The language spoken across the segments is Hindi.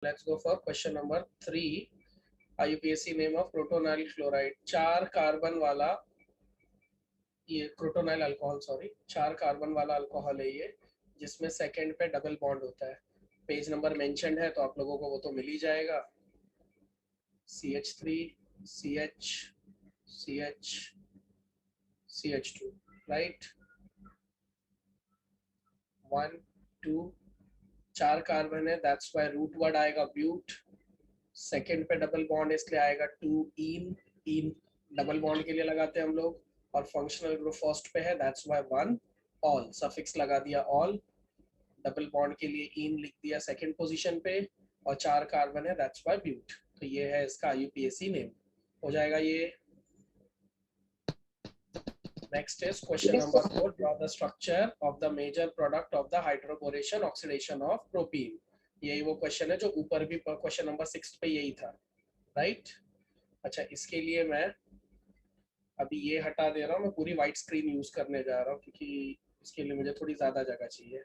Let's go for question number 3. IUPAC name of protonyl chloride. 4 carbon वाला ये प्रोटोनाइल अल्कोहल, सॉरी 4 कार्बन वाला अल्कोहल है ये, जिसमें सेकंड पे डबल बॉन्ड होता है। पेज नंबर मेंशन्ड है तो आप लोगों को वो तो मिल ही जाएगा। CH3 CH CH CH2, right. 1 2 4 carbon है, दैट्स वाई रूट वर्ड आएगा ब्यूट। सेकेंड पे डबल बॉन्ड इसलिए आएगा 2 इन। इन डबल बॉन्ड के लिए लगाते हैं हम लोग, और फंक्शनल ग्रुप फर्स्ट पे है, दैट्स वाई 1 ऑल सफिक्स लगा दिया ऑल। डबल बॉन्ड के लिए इन लिख दिया सेकेंड पोजीशन पे, और 4 कार्बन है, दैट्स वाई ब्यूट। तो ये है इसका IUPAC नेम, हो जाएगा ये। Next is question number 4. Draw the structure of the major product of the hydroboration oxidation of propene. यही वो क्वेश्चन है जो ऊपर भी क्वेश्चन नंबर 6 पे यही था, राइट। अच्छा, इसके लिए मैं अभी ये हटा दे रहा हूँ, मैं पूरी व्हाइट स्क्रीन यूज करने जा रहा हूँ क्योंकि इसके लिए मुझे थोड़ी ज्यादा जगह चाहिए।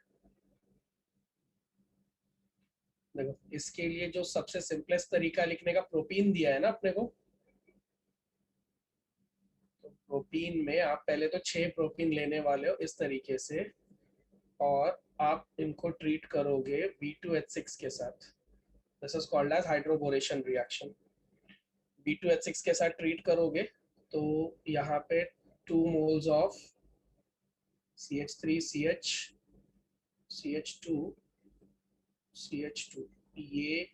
देखो, इसके लिए जो सबसे सिंपलेस्ट तरीका लिखने का प्रोपीन दिया है ना अपने को, तो प्रोपीन में आप पहले तो 6 प्रोपीन लेने वाले हो इस तरीके से, और आप इनको ट्रीट करोगे B2H6 के साथ। This is called as hydroboration reaction. B2H6 के साथ ट्रीट करोगे तो यहाँ पे 2 moles of CH3 CH CH2 CH2 ये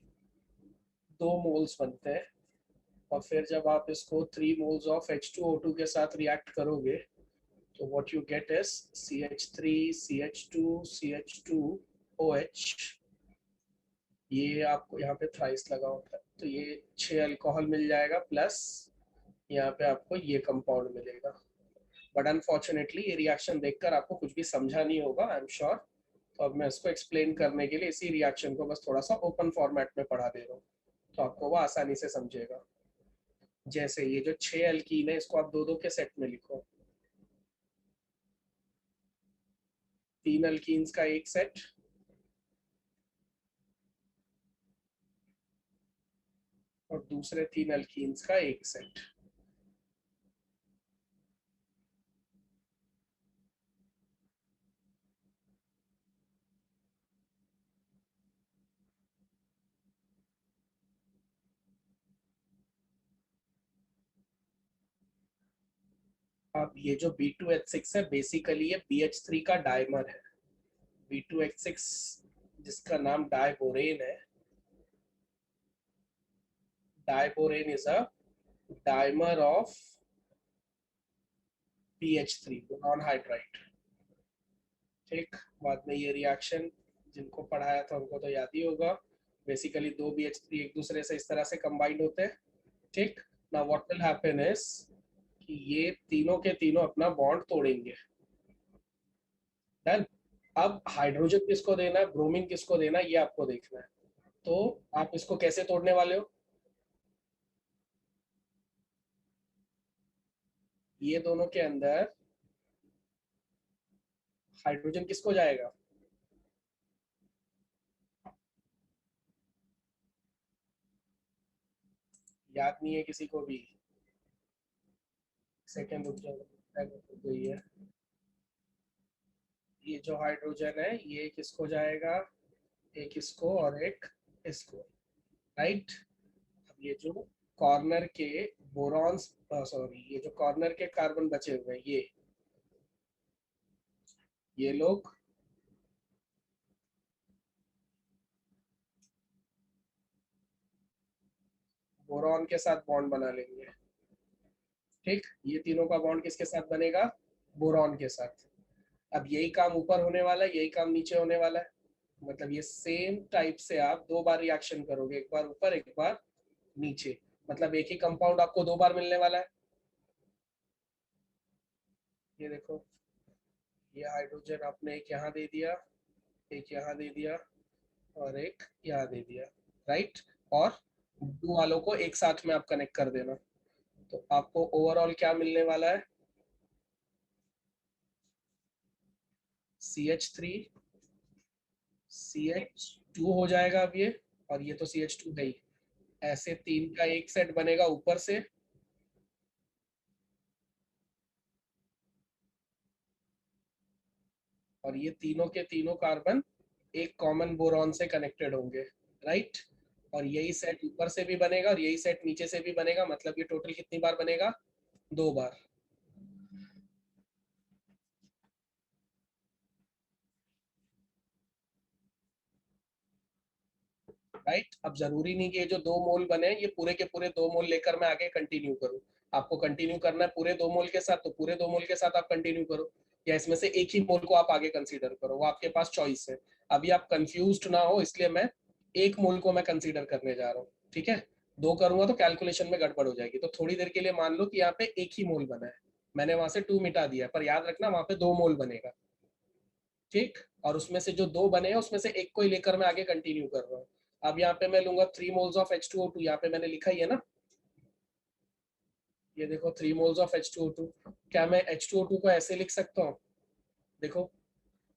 2 मोल्स बनते हैं, और फिर जब आप इसको 3 मोल्स ऑफ H2O2 के साथ रिएक्ट करोगे तो what you get is CH3 CH2 CH2OH। ये आपको यहाँ पे थ्राइस लगा होता है, तो ये 6 अल्कोहल मिल जाएगा, प्लस यहाँ पे आपको ये कंपाउंड मिलेगा। बट अनफॉर्चुनेटली ये रिएक्शन देखकर आपको कुछ भी समझा नहीं होगा, आई एम श्योर। तो अब मैं इसको एक्सप्लेन करने के लिए इसी रिएक्शन को बस थोड़ा सा ओपन फॉर्मेट में पढ़ा दे रहा हूँ, तो आपको वो आसानी से समझेगा। जैसे ये जो 6 अल्कीन है, इसको आप 2-2 के सेट में लिखो। 3 अल्कीन्स का एक सेट, और दूसरे 3 अल्कीन्स का एक सेट। अब ये जो B2H6 है, बेसिकली ये BH3 का डाइमर है। B2H6 जिसका नाम डाइबोरेन है, diborane is a dimer of BH3 boron hydride. ठीक, बाद में ये रिएक्शन जिनको पढ़ाया था उनको तो याद ही होगा। बेसिकली 2 BH3 एक दूसरे से इस तरह से कंबाइंड होते हैं। ठीक, now what will happen is कि ये तीनों के तीनों अपना बॉन्ड तोड़ेंगे। डन। अब हाइड्रोजन किसको देना है, ब्रोमीन किसको देना है, ये आपको देखना है। तो आप इसको कैसे तोड़ने वाले हो, ये दोनों के अंदर हाइड्रोजन किसको जाएगा, याद नहीं है किसी को भी? सेकेंड रुक गई है। ये जो हाइड्रोजन है ये किसको जाएगा, एक इसको और एक इसको, राइट। अब ये जो कॉर्नर के बोरॉन्स, सॉरी ये जो कॉर्नर के कार्बन बचे हुए हैं, ये लोग बोरॉन के साथ बॉन्ड बना लेंगे। ठीक, ये तीनों का बॉन्ड किसके साथ बनेगा, बोरॉन के साथ। अब यही काम ऊपर होने वाला है, यही काम नीचे होने वाला है। मतलब ये सेम टाइप से आप 2 बार रिएक्शन करोगे, एक बार ऊपर एक बार नीचे। मतलब एक ही कंपाउंड आपको 2 बार मिलने वाला है। ये देखो, ये हाइड्रोजन आपने एक यहाँ दे दिया, एक यहाँ दे दिया, और एक यहाँ दे दिया, राइट। और दो वालों को एक साथ में आप कनेक्ट कर देना, तो आपको ओवरऑल क्या मिलने वाला है, CH3 CH2 हो जाएगा अब ये, और ये तो CH2 है ही। ऐसे 3 का एक सेट बनेगा ऊपर से, और ये तीनों के तीनों कार्बन एक कॉमन बोरॉन से कनेक्टेड होंगे, राइट। और यही सेट ऊपर से भी बनेगा और यही सेट नीचे से भी बनेगा, मतलब ये टोटल कितनी बार बनेगा? 2 बार, राइट। अब जरूरी नहीं कि ये जो 2 मोल बने ये पूरे के पूरे 2 मोल लेकर मैं आगे कंटिन्यू करूं। आपको कंटिन्यू करना है पूरे 2 मोल के साथ, तो पूरे 2 मोल के साथ आप कंटिन्यू करो, या इसमें से एक ही मोल को आप आगे कंसीडर करो, वो आपके पास चॉइस है। अभी आप कंफ्यूज्ड ना हो इसलिए मैं एक मोल को मैं कंसीडर करने जा रहा हूँ, ठीक है। 2 करूंगा तो कैलकुलेशन में गड़बड़ हो जाएगी, तो थोड़ी देर के लिए मान लो कि यहाँ पे एक ही मोल बना है, मैंने वहां से 2 मिटा दिया, पर याद रखना वहां पे 2 मोल बनेगा, ठीक। और उसमें से जो 2 बने हैं उसमें से एक को ही लेकर मैं आगे कंटिन्यू कर रहा हूँ। अब यहाँ पे मैं लूंगा 3 मोल्स ऑफ H2O2, यहाँ पे मैंने लिखा ही है ना, ये देखो 3 मोल्स ऑफ H2O2। क्या मैं H2O2 को ऐसे लिख सकता हूँ? देखो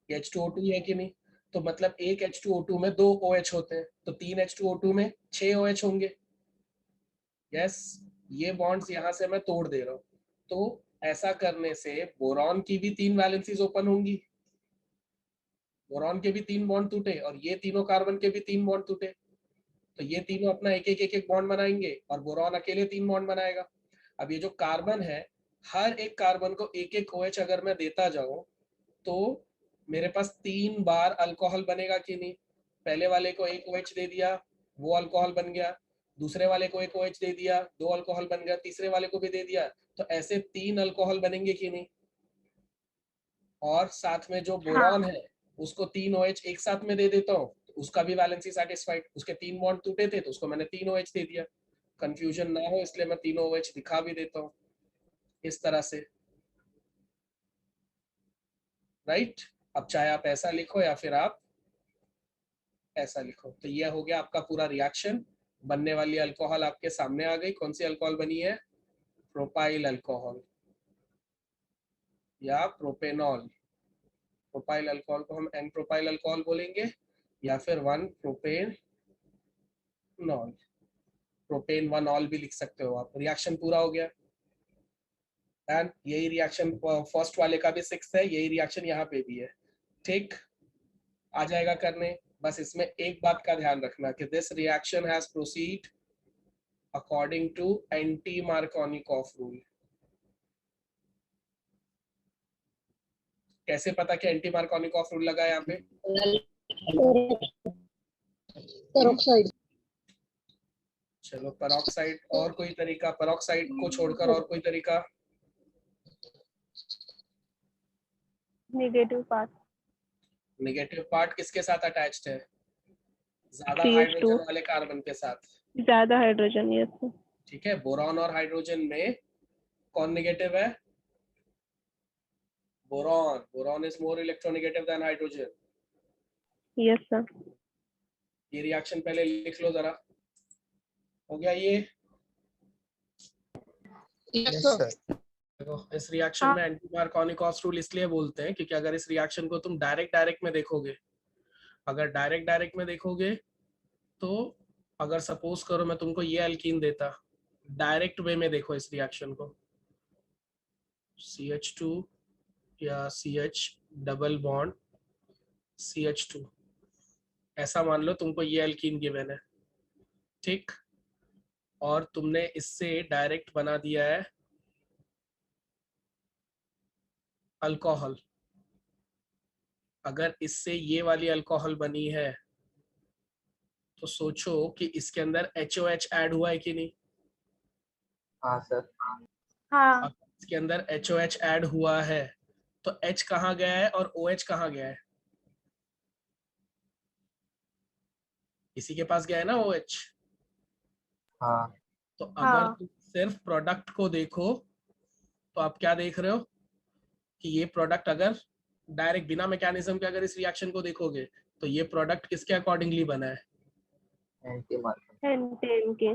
ये H2O2 है कि नहीं, तो मतलब एक H2O2 में 2 OH होते हैं, तो 3 H2O2 में 6 OH होंगे। यस, ये बॉन्ड्स यहाँ से मैं तोड़ दे रहा हूँ, तो ऐसा करने से बोरॉन की भी 3 वैलेंसीज ओपन होंगी, बोरॉन के भी 3 बॉन्ड टूटे, और ये तीनों कार्बन के भी 3 बॉन्ड टूटे, तो ये तीनों अपना एक एक बॉन्ड बनाएंगे और बोरॉन अकेले 3 बॉन्ड बनाएगा। अब ये जो कार्बन है, हर एक कार्बन को एक एक OH अगर मैं देता जाऊं तो मेरे पास 3 बार अल्कोहल बनेगा कि नहीं। पहले वाले को एक OH दे दिया, वो अल्कोहल बन गया, दूसरे वाले को एक OH दे दिया, 2 अल्कोहल बन गया, तीसरे वाले को भी दे दिया, तो ऐसे 3 अल्कोहल बनेंगे कि नहीं। और साथ में जो बोरॉन है उसको 3 OH एक साथ में दे देता हूँ, तो उसका भी वैलेंसी सेटिस्फाइड, उसके 3 बॉन्ड टूटे थे तो उसको मैंने 3 OH दे दिया। कंफ्यूजन ना हो इसलिए मैं तीनों OH दिखा भी देता हूँ इस तरह से, राइट। अब चाहे आप ऐसा लिखो या फिर आप ऐसा लिखो, तो यह हो गया आपका पूरा रिएक्शन। बनने वाली अल्कोहल आपके सामने आ गई, कौन सी अल्कोहल बनी है? प्रोपाइल अल्कोहल या प्रोपेनॉल। प्रोपाइल अल्कोहल को हम एन प्रोपाइल अल्कोहल बोलेंगे या फिर 1 प्रोपेनॉल, प्रोपेन 1 ऑल भी लिख सकते हो आप। रिएक्शन पूरा हो गया, एंड यही रिएक्शन फर्स्ट वाले का भी 6 है, यही रिएक्शन यहाँ पे भी है, ठीक। आ जाएगा करने। बस इसमें एक बात का ध्यान रखना कि this reaction has proceed according to anti Markovnikov rule. कैसे पता कि एंटी मार्कोनिकॉफ रूल लगा है यहाँ पे? पेरोक्साइड। चलो पेरोक्साइड, और कोई तरीका पेरोक्साइड को छोड़कर, और कोई तरीका? Negative part. नेगेटिव पार्ट किसके साथ अटैच्ड है? ज्यादा CH2 हाइड्रोजन वाले कार्बन के साथ, ज्यादा हाइड्रोजन, यस। ठीक है। बोरॉन और हाइड्रोजन में कौन नेगेटिव है? Boron. Boron is more electronegative than hydrogen. Yes sir. ये रिएक्शन पहले लिख लो जरा, हो गया ये? Yes sir. देखो इस रिएक्शन में एंटी मार्कोनिकॉफ रूल इसलिए बोलते हैं क्योंकि अगर इस रिएक्शन को तुम डायरेक्ट में देखोगे, अगर डायरेक्ट में देखोगे तो अगर सपोज करो मैं तुमको ये अल्कीन देता, डायरेक्ट वे में देखो इस रिएक्शन को, CH2 या CH डबल बॉन्ड CH2, ऐसा मान लो तुमको ये अल्कीन गिवन है, ठीक। और तुमने इससे डायरेक्ट बना दिया है अल्कोहल। अगर इससे ये वाली अल्कोहल बनी है तो सोचो कि इसके अंदर HOH ऐड हुआ है कि नहीं? हाँ सर। हाँ। इसके अंदर HOH ऐड हुआ है तो H कहाँ गया है और OH कहाँ गया है? इसी के पास गया है ना OH। हाँ। तो अगर तुम सिर्फ प्रोडक्ट को देखो तो आप क्या देख रहे हो कि ये प्रोडक्ट अगर डायरेक्ट बिना मैकेनिज्म के अगर इस रिएक्शन को देखोगे तो ये प्रोडक्ट किसके अकॉर्डिंगली बना है? Anti Markovnikov. एंटी के।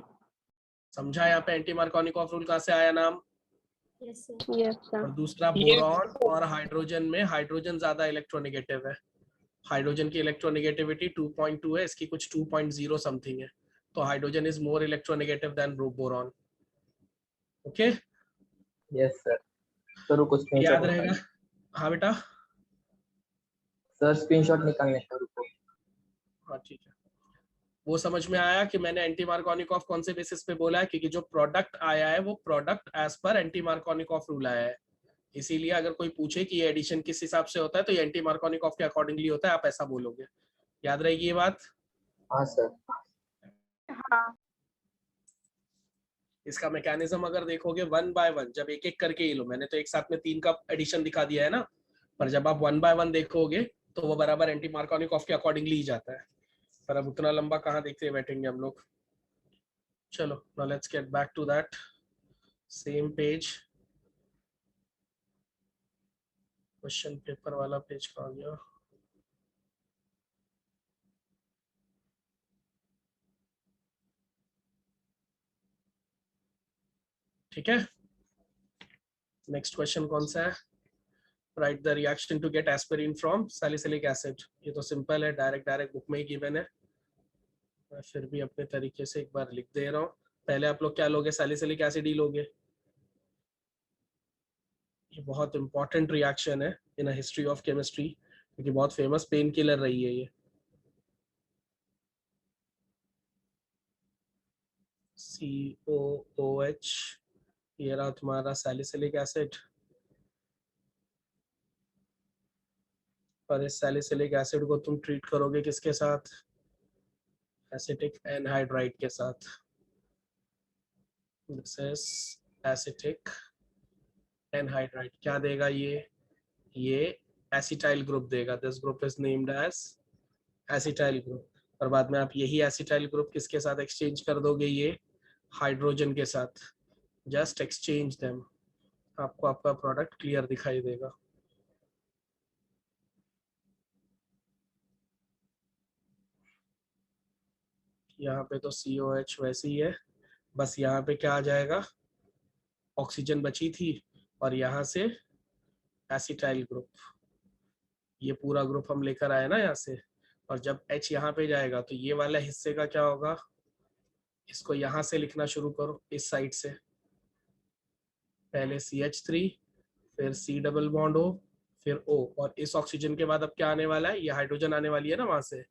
समझा यहाँ पे एंटी मार्कोनिकॉफ रूल कहाँ से आया नाम? Yes sir. और दूसरा बोरॉन और हाइड्रोजन में हाइड्रोजन ज्यादा इलेक्ट्रोनेगेटिव है, हाइड्रोजन की इलेक्ट्रोनेगेटिविटी 2.2 है, इसकी कुछ 2.0 समथिंग है, तो hydrogen is more electronegative than boron. Okay, yes sir. Sir रुको स्क्रीनशॉट याद रहेगा। निकालने। हाँ बेटा, सर स्क्रीनशॉट निकालने का रुको। हाँ ठीक है। वो समझ में आया कि मैंने एंटी मार्कोनिकॉफ कौन से बेसिस पे बोला है, क्योंकि जो प्रोडक्ट आया है वो product as per anti Markovnikov rule आया है, इसीलिए अगर कोई पूछे कि ये एडिशन किस हिसाब से होता है तो ये एंटी मार्कोनिकॉफ के अकॉर्डिंगली होता है, आप ऐसा बोलोगे। याद रहेगी ये बात। हाँ सर। हाँ इसका मैकेनिज्म अगर देखोगे 1 बाय 1, जब एक एक करके ही लो, मैंने तो एक साथ में 3 का एडिशन दिखा दिया है ना, पर जब आप 1 बाय 1 देखोगे तो वो बराबर एंटी मार्कोनिकॉफ के अकॉर्डिंगली ही जाता है, पर अब उतना लंबा कहाँ देखते बैठेंगे हम लोग। चलो now let's get back to that same page. Question paper वाला पेज कहाँ गया। ठीक है, नेक्स्ट क्वेश्चन कौन सा है। Write the reaction to get aspirin from salicylic acid. ये तो सिंपल है, डायरेक्ट बुक में ही गिवन है, मैं फिर भी अपने तरीके से एक बार लिख दे रहा हूँ। पहले आप लोग क्या लोगे, सैलिसिलिक एसिड ही लोगे। ये बहुत इंपॉर्टेंट रिएक्शन है इन अ हिस्ट्री ऑफ केमिस्ट्री, क्योंकि बहुत फेमस पेन किलर रही है ये। COOH, ये रहा तुम्हारा सैलिसिलिक एसिड, और इस सैलिसिलिक एसिड को तुम ट्रीट करोगे किसके साथ, एसिटिक एनहाइड्राइड के साथ। दिस इज एसिटिक एनहाइड्राइड, क्या देगा ये एसिटाइल ग्रुप देगा। This group is named as acetyl group, और बाद में आप यही एसिटाइल ग्रुप किसके साथ एक्सचेंज कर दोगे, ये हाइड्रोजन के साथ। जस्ट एक्सचेंज देम, आपको आपका प्रोडक्ट क्लियर दिखाई देगा। यहाँ पे तो COH वैसे ही है, बस यहाँ पे क्या आ जाएगा, ऑक्सीजन बची थी और यहाँ से एसिटाइल ग्रुप, ये पूरा ग्रुप हम लेकर आए ना यहाँ से, और जब H यहाँ पे जाएगा तो ये वाला हिस्से का क्या होगा, इसको यहाँ से लिखना शुरू करो इस साइड से, पहले CH3, फिर C डबल बॉन्ड O, फिर O, और इस ऑक्सीजन के बाद अब क्या आने वाला है, ये हाइड्रोजन आने वाली है ना वहां से।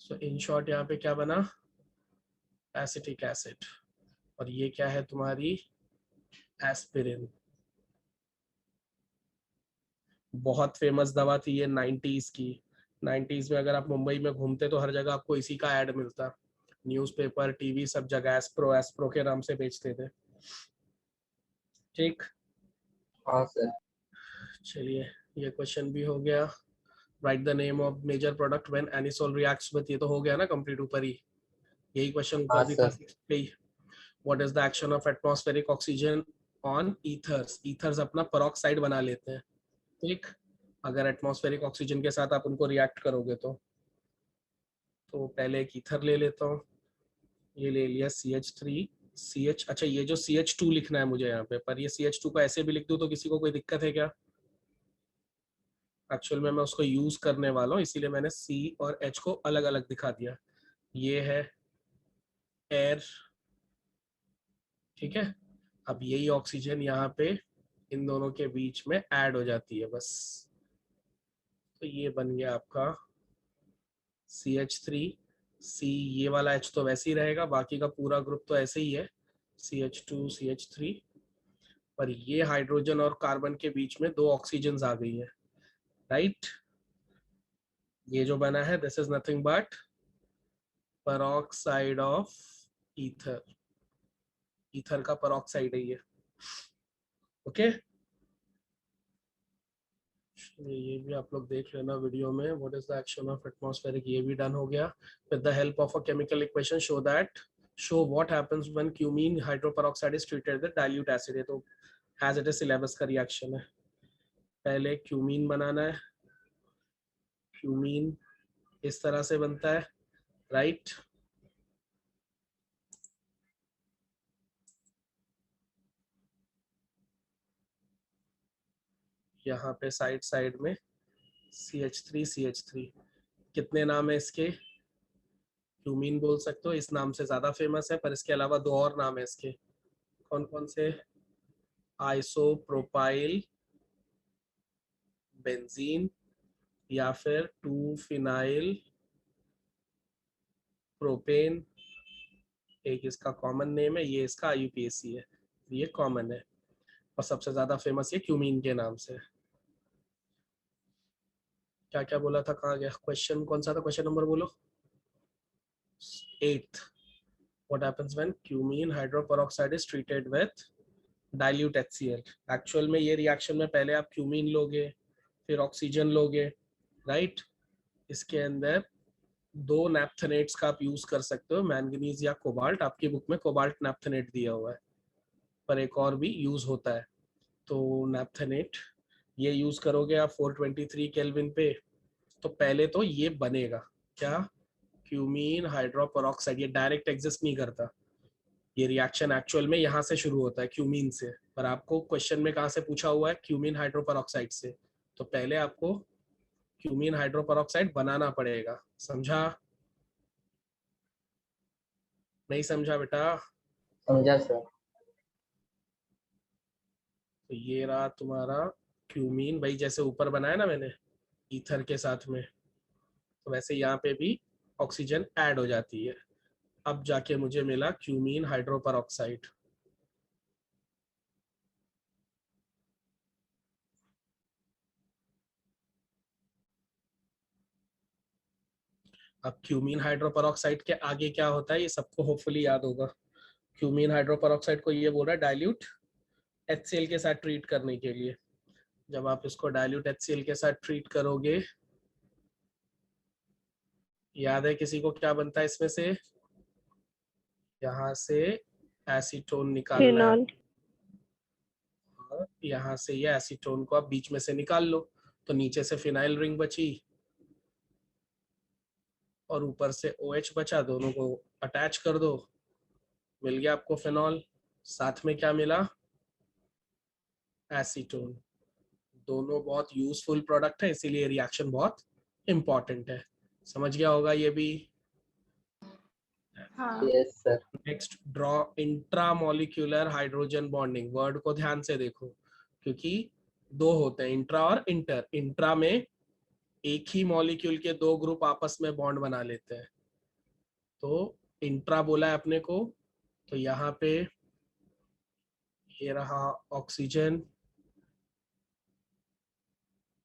सो इन शॉर्ट यहाँ पे क्या बना, एसिटिक एसिड, और ये क्या है तुम्हारी एस्पिरिन। बहुत फेमस दवा थी ये 90s की। 90s में अगर आप मुंबई में घूमते तो हर जगह आपको इसी का एड मिलता, न्यूज़पेपर टीवी सब जगह एस्प्रो एस्प्रो के नाम से बेचते थे। ठीक, हाँ सर। चलिए ये क्वेश्चन भी हो गया। Write the name of major product when anisole reacts with, ये तो हो गया ना कंप्लीट ऊपर ही, यही क्वेश्चन ऊपर हाँ भी था सर। 6 पे ही। What is the action of atmospheric oxygen on ethers, ethers अपना पेरोक्साइड बना लेते हैं। ठीक, अगर एटमॉस्फेरिक ऑक्सीजन के साथ आप उनको रिएक्ट करोगे तो पहले एक ईथर ले लेता हूँ, ये ले लिया CH3 CH, अच्छा ये जो CH2 लिखना है मुझे यहाँ पे, पर ये CH2 को ऐसे भी लिख दूँ तो किसी को कोई दिक्कत है क्या, एक्चुअल में मैं उसको यूज करने वाला हूँ, इसीलिए मैंने C और H को अलग अलग दिखा दिया। ये है एयर, ठीक है, अब यही ऑक्सीजन यहाँ पे इन दोनों के बीच में ऐड हो जाती है बस, तो ये बन गया आपका CH3 C, ये वाला H तो वैसे ही रहेगा, बाकी का पूरा ग्रुप तो ऐसे ही है CH2 CH3, पर ये हाइड्रोजन और कार्बन के बीच में 2 ऑक्सीजन आ गई है, राइट। ये जो बना है this is nothing but peroxide of ether, ether का पेरोक्साइड है ये। ओके, ये भी आप लोग देख लेना वीडियो में, what is the action of atmospheric, ये भी डन हो गया। With the help of a chemical equation show what happens when cumene hydroperoxide is treated with dilute acid, ये तो एज इट इज सिलेबस का रिएक्शन है। पहले क्यूमीन बनाना है, क्यूमीन इस तरह से बनता है, राइट। यहाँ पे साइड साइड में CH3 कितने नाम है इसके? क्यूमीन बोल सकते हो, इस नाम से ज्यादा फेमस है, पर इसके अलावा 2 और नाम है इसके। कौन कौन से? आइसोप्रोपाइल बेंजीन, या फिर 2 फिनाइल प्रोपेन, एक इसका कॉमन नेम है, ये इसका IUPAC है, ये कॉमन है, और सबसे ज्यादा फेमस ये क्यूमीन के नाम से। क्या क्या बोला था, कहाँ गया क्वेश्चन? कौन सा था क्वेश्चन नंबर? बोलो। 8th, what happens when cumene hydroperoxide is treated with dilute HCl? Actual में ये रिएक्शन में पहले आप क्यूमीन लोगे, फिर ऑक्सीजन लोगे, राइट? इसके अंदर 2 नैप्थेनेट्स का आप यूज कर सकते हो, मैंगनीज या कोबाल्ट। आपकी बुक में कोबाल्ट नैप्थेनेट दिया हुआ है, पर एक और भी यूज होता है। तो नैप्थेनेट ये यूज करोगे आप 423 केल्विन पे, तो पहले तो ये बनेगा क्या? Cumene hydroperoxide. ये डायरेक्ट एग्जिस्ट नहीं करता, ये रिएक्शन एक्चुअल में यहाँ से शुरू होता है क्यूमीन से, पर आपको क्वेश्चन में कहाँ से पूछा हुआ है? क्यूमीन हाइड्रोपेरोक्साइड से। तो पहले आपको क्यूमीन हाइड्रोपेरोक्साइड बनाना पड़ेगा। समझा? नहीं समझा बेटा? समझा सर। तो ये रहा तुम्हारा क्यूमीन, भाई जैसे ऊपर बनाया ना मैंने ईथर के साथ में, तो वैसे यहाँ पे भी ऑक्सीजन ऐड हो जाती है। अब जाके मुझे मिला क्यूमीन हाइड्रोपेरोक्साइड। अब क्यूमीन हाइड्रोपेरोक्साइड के आगे क्या होता है ये सबको होपफुली याद होगा। क्यूमीन हाइड्रोपेरोक्साइड को ये बोल रहा है डाइल्यूट HCl के साथ ट्रीट करने के लिए। जब आप इसको डाइल्यूट HCl के साथ ट्रीट करोगे, याद है किसी को क्या बनता है इसमें से? यहाँ से एसीटोन निकालना है, फिनॉल। और यहाँ से ये एसीटोन को आप बीच में से निकाल लो, तो नीचे से फिनाइल रिंग बची और ऊपर से OH बचा, दोनों को अटैच कर दो, मिल गया आपको फिनॉल। साथ में क्या मिला? एसीटोन। दोनों बहुत यूजफुल प्रोडक्ट है, इसीलिए रिएक्शन बहुत इंपॉर्टेंट है। समझ गया होगा ये भी? हाँ। Yes sir. Next, draw intramolecular hydrogen bonding. Word को ध्यान से देखो, क्योंकि 2 होते हैं, इंट्रा और इंटर। इंट्रा में एक ही मॉलिक्यूल के 2 ग्रुप आपस में बॉन्ड बना लेते हैं, तो इंट्रा बोला है अपने को। तो यहाँ पे ये रहा ऑक्सीजन,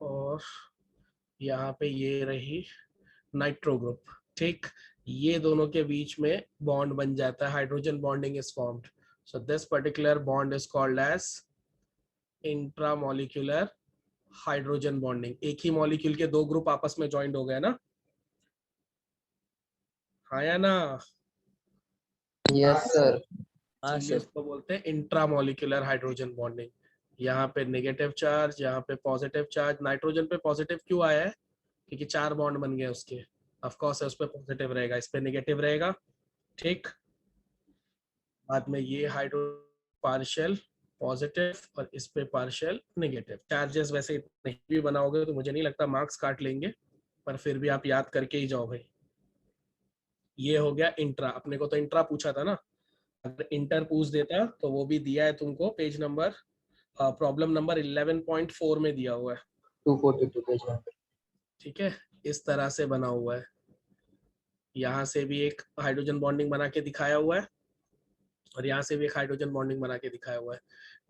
और यहाँ पे ये रही नाइट्रो ग्रुप, ठीक? ये दोनों के बीच में बॉन्ड बन जाता है, hydrogen bonding is formed. So this particular bond is called as intramolecular hydrogen bonding. एक ही मॉलिक्यूल के 2 ग्रुप आपस में ज्वाइंट हो गए ना, हाँ या ना? Yes sir. हाँ इसलिए सर। उसको बोलते हैं इंट्रामोलिक्यूलर हाइड्रोजन बॉन्डिंग। यहाँ पे नेगेटिव चार्ज, यहाँ पे पॉजिटिव चार्ज। नाइट्रोजन पे पॉजिटिव क्यों आया है? क्योंकि 4 बॉन्ड बन गए उसके, ऑफ कोर्स उस पे पॉजिटिव रहेगा, इस पे नेगेटिव रहेगा, ठीक? बाद में ये हाइड्रो पार्शियल पॉजिटिव और इस पे पार्शियल नेगेटिव। चार्जेस वैसे नहीं भी बनाओगे तो मुझे नहीं लगता मार्क्स काट लेंगे, पर फिर भी आप याद करके ही जाओ भाई। ये हो गया इंट्रा। अपने को तो इंट्रा पूछा था ना, अगर इंटर पूछ देता तो वो भी दिया है तुमको, पेज नंबर प्रॉब्लम नंबर 11.4 में दिया हुआ है, 242 पेज नंबर। ठीक है? इस तरह से बना हुआ है। यहाँ से भी एक हाइड्रोजन बॉन्डिंग बना के दिखाया हुआ है, और यहाँ से भी एक हाइड्रोजन बॉन्डिंग बना के दिखाया हुआ है।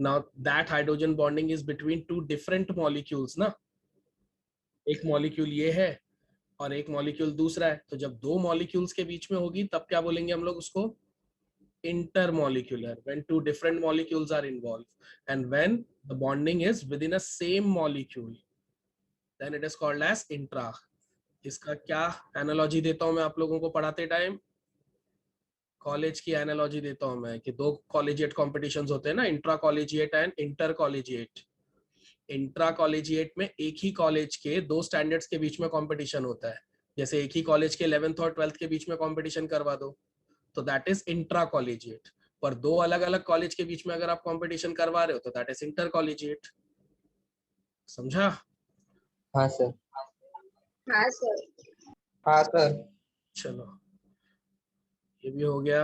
Now that hydrogen bonding is between 2 different molecules ना, एक मॉलिक्यूल ये है और एक मॉलिक्यूल दूसरा है। तो जब 2 मॉलिक्यूल्स के बीच में होगी तब क्या बोलेंगे हम लोग उसको? Intermolecular, when 2 different molecules are involved, and when the bonding is within a same molecule, then it is called as intra. इसका क्या एनालॉजी देता हूं मैं आप लोगों को पढ़ाते टाइम? कॉलेज की एनालॉजी देता हूं मैं कि 2 कॉलेजिएट कॉम्पिटिशन्स होते हैं ना, intra collegiate and inter collegiate. Intra collegiate में एक ही कॉलेज के 2 स्टैंडर्ड्स के बीच में कंपटीशन होता है। जैसे एक ही कॉलेज के 11th और 12th के बीच में कंपटीशन करवा दो, तो दैट इज इंट्रा कॉलेजिएट। पर 2 अलग अलग कॉलेज के बीच में अगर आप कंपटीशन करवा रहे हो तो दैट इज इंटर कॉलेजिएट। समझा? हाँ सर। हाँ सर। हाँ सर। चलो ये भी हो गया।